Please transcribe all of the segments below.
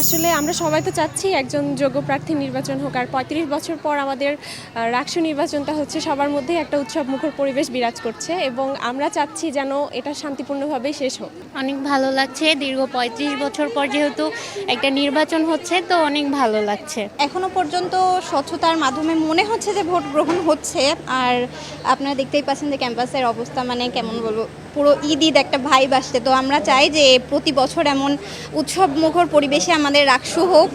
আসলে আমরা সবাই তো চাচ্ছি একজন যোগ্য প্রার্থী নির্বাচন হোক, আর ৩৫ বছর পর আমাদের রাকসু নির্বাচনটা হচ্ছে, সবার মধ্যেই একটা উৎসব মুখর পরিবেশ বিরাজ করছে এবং আমরা চাচ্ছি যেন এটা শান্তিপূর্ণভাবেই শেষ হোক। অনেক ভালো লাগছে, দীর্ঘ ৩৫ বছর পর যেহেতু একটা নির্বাচন হচ্ছে, তো অনেক ভালো লাগছে। এখনো পর্যন্ত স্বচ্ছতার মাধ্যমে মনে হচ্ছে যে ভোট গ্রহণ হচ্ছে। আর আপনারা দেখতেই পাচ্ছেন যে ক্যাম্পাসের অবস্থা মানে কেমন বলবো, পুরো ঈদ ঈদ একটা ভাইব আসছে। তো আমরা চাই যে প্রতি বছর এমন উৎসব মুখর পরিবেশে আমাদের রাকসু হোক,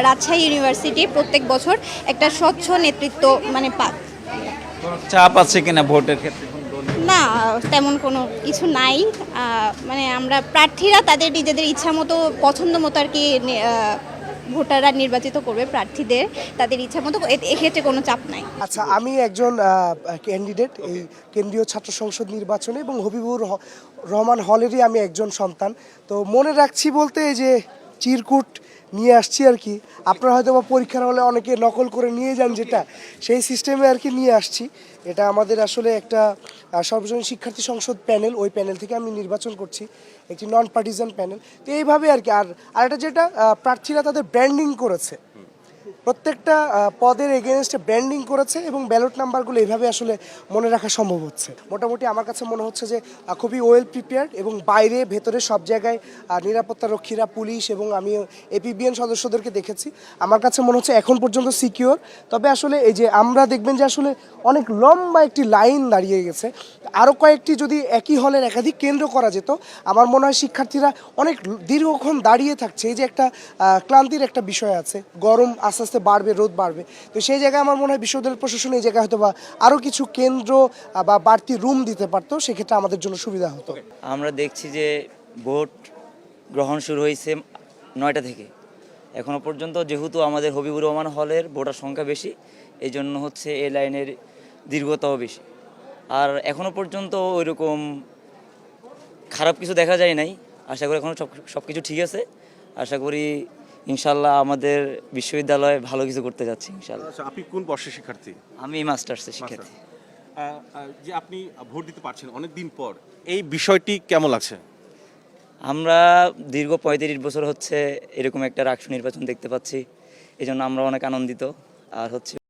রাজশাহী ইউনিভার্সিটি প্রত্যেক বছর একটা স্বচ্ছ নেতৃত্ব মানে পাক। চাপ আছে কিনা ভোটের ক্ষেত্রে? না, তেমন কোনো কিছু নাই। মানে আমরা প্রার্থীরা তাদের নিজেদের ইচ্ছা মতো পছন্দ মতো আর কি ভোটাররা নির্বাচিত করবে প্রার্থীদের, তাদের ইচ্ছা মতো, এক্ষেত্রে কোনো চাপ নাই। আচ্ছা, আমি একজন ক্যান্ডিডেট এই কেন্দ্রীয় ছাত্র সংসদ নির্বাচনে এবং হবিবুর রহমান হলেরই আমি একজন সন্তান। তো মনে রাখছি বলতে এই যে চিরকুট নিয়ে আসছি আর কি। আপনারা হয়তো বা পরীক্ষার হলে অনেকে নকল করে নিয়ে যান, যেটা সেই সিস্টেমে আর কি নিয়ে আসছি। এটা আমাদের আসলে একটা সর্বজনীন শিক্ষার্থী সংসদ প্যানেল, ওই প্যানেল থেকে আমি নির্বাচন করছি, একটি নন পার্টিজান প্যানেল। তো এইভাবে আর কি। আর এটা যেটা প্রার্থীরা তাদের ব্র্যান্ডিং করেছে, প্রত্যেকটা পদের এগেনস্টে ব্র্যান্ডিং করেছে এবং ব্যালট নাম্বারগুলো এইভাবে আসলে মনে রাখা সম্ভব হচ্ছে। মোটামুটি আমার কাছে মনে হচ্ছে যে খুবই ওয়েল প্রিপেয়ার্ড, এবং বাইরে ভেতরে সব জায়গায় নিরাপত্তা রক্ষীরা, পুলিশ এবং আমি এপিবিএন সদস্যদেরকে দেখেছি। আমার কাছে মনে হচ্ছে এখন পর্যন্ত সিকিউর। তবে আসলে এই যে আমরা দেখবেন যে আসলে অনেক লম্বা একটি লাইন দাঁড়িয়ে গেছে। আরও কয়েকটি যদি একই হলের একাধিক কেন্দ্র করা যেত, আমার মনে হয় শিক্ষার্থীরা অনেক দীর্ঘক্ষণ দাঁড়িয়ে থাকছে। এই যে একটা ক্লান্তির একটা বিষয় আছে, গরম আস্তে আস্তে বাড়বে, রোদ বাড়বে। তো সেই জায়গায় আমার মনে হয় বিশ্ববিদ্যালয় প্রশাসন এই জায়গায় হয়তো বা আরও কিছু কেন্দ্র বা বাড়তি রুম দিতে পারতো, সেক্ষেত্রে আমাদের জন্য সুবিধা হতো। আমরা দেখছি যে ভোট গ্রহণ শুরু হয়েছে 9টা থেকে, এখনও পর্যন্ত যেহেতু আমাদের হবিবুর রহমান হলের ভোটার সংখ্যা বেশি, এই জন্য হচ্ছে এই লাইনের দীর্ঘতাও বেশি। আর এখনও পর্যন্ত ওইরকম খারাপ কিছু দেখা যায় নাই। আশা করি এখনও সব কিছু ঠিক আছে। আশা করি ইনশাল্লাহ আমাদের বিশ্ববিদ্যালয়ে ভালো কিছু করতে যাচ্ছি ইনশাল্লাহ। আচ্ছা, আপনি কোন বর্ষের শিক্ষার্থী? আমি মাস্টার্সের শিক্ষার্থী। যে আপনি ভোট দিতে পারছেন অনেক দিন পর, এই বিষয়টি কেমন লাগছে? আমরা দীর্ঘ 35 বছর হচ্ছে এরকম একটা রাকসু নির্বাচন দেখতে পাচ্ছি, এই জন্য আমরা অনেক আনন্দিত। আর হচ্ছে